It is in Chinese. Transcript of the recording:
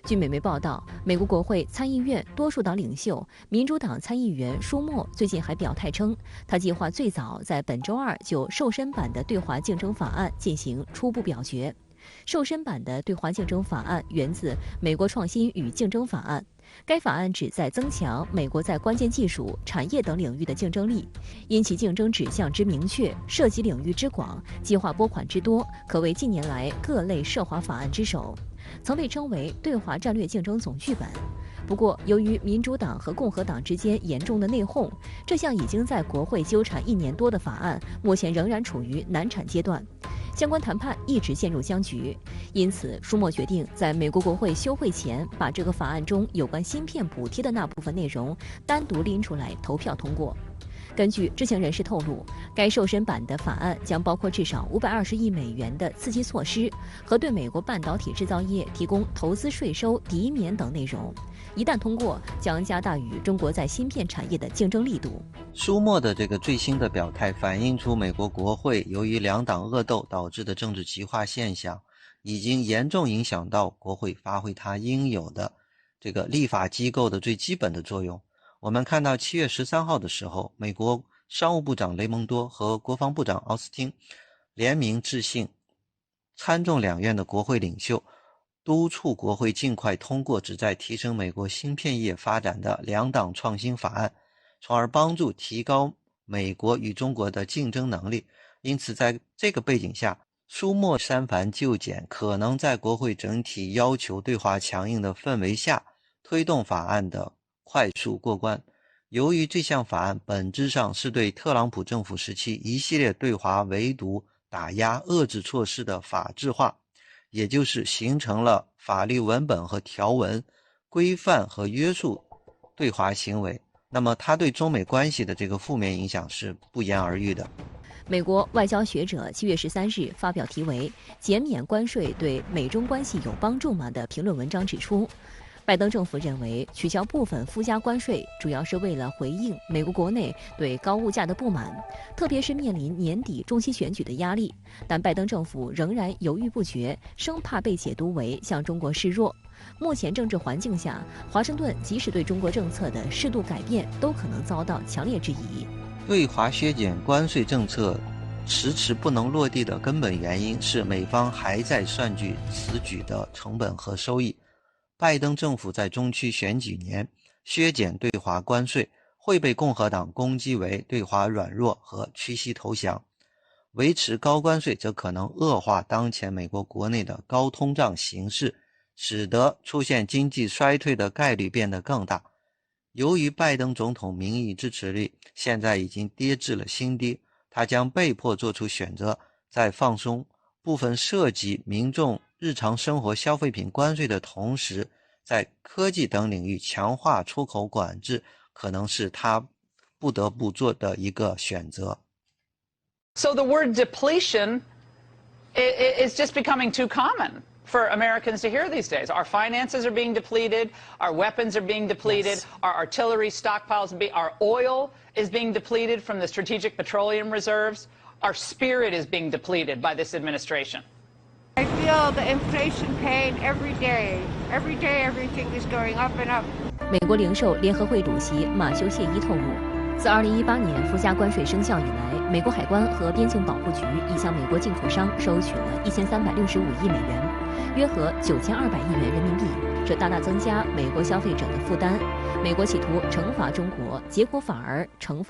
据美媒报道，美国国会参议院多数党领袖民主党参议员舒默最近还表态称，他计划最早在本周二就瘦身版的对华竞争法案进行初步表决。瘦身版的对华竞争法案源自美国创新与竞争法案，该法案旨在增强美国在关键技术、产业等领域的竞争力，因其竞争指向之明确、涉及领域之广、计划拨款之多，可谓近年来各类涉华法案之首，曾被称为对华战略竞争总剧本。不过，由于民主党和共和党之间严重的内讧，这项已经在国会纠缠1年多的法案，目前仍然处于难产阶段。相关谈判一直陷入僵局，因此舒默决定在美国国会休会前，把这个法案中有关芯片补贴的那部分内容单独拎出来投票通过。根据知情人士透露，该瘦身版的法案将包括至少520亿美元的刺激措施和对美国半导体制造业提供投资税收抵免等内容。一旦通过，将加大与中国在芯片产业的竞争力度。舒默的这个最新的表态反映出美国国会由于两党恶斗导致的政治极化现象，已经严重影响到国会发挥它应有的这个立法机构的最基本的作用。我们看到7月13号的时候，美国商务部长雷蒙多和国防部长奥斯汀联名致信参众两院的国会领袖，督促国会尽快通过旨在提升美国芯片业发展的两党创新法案，从而帮助提高美国与中国的竞争能力。因此在这个背景下，舒默删繁就简，可能在国会整体要求对华强硬的氛围下推动法案的快速过关。由于这项法案本质上是对特朗普政府时期一系列对华围堵、打压、遏制措施的法制化，也就是形成了法律文本和条文，规范和约束对华行为，那么它对中美关系的这个负面影响是不言而喻的。美国外交学者7月13日发表题为《减免关税对美中关系有帮助吗》的评论文章指出，拜登政府认为取消部分附加关税主要是为了回应美国国内对高物价的不满，特别是面临年底中期选举的压力，但拜登政府仍然犹豫不决，生怕被解读为向中国示弱。目前政治环境下，华盛顿即使对中国政策的适度改变都可能遭到强烈质疑。对华削减关税政策迟迟不能落地的根本原因是美方还在算计此举的成本和收益。拜登政府在中期选举年削减对华关税，会被共和党攻击为对华软弱和屈膝投降。维持高关税则可能恶化当前美国国内的高通胀形势，使得出现经济衰退的概率变得更大。由于拜登总统民意支持率现在已经跌至了新低，他将被迫做出选择，在放松部分涉及民众日常生活消费品关税的同时，在科技等领域强化出口管制，可能是他不得不做的一个选择。So the word depletion is just becoming too common for Americans to hear these days. Our finances are being depleted, our weapons are being depleted, our artillery stockpiles, our oil is being depleted from the strategic petroleum reserves. Our spirit is being depleted by this administration. I feel the inflation pain every day. Every day everything is going up and up. 美国零售联合会主席马修谢伊透露，自2018年附加关税生效以来，美国海关和边境保护局已向美国进口商收取了1365亿美元，约合9200亿元人民币，这大大增加美国消费者的负担。美国企图惩罚中国，结果反而惩罚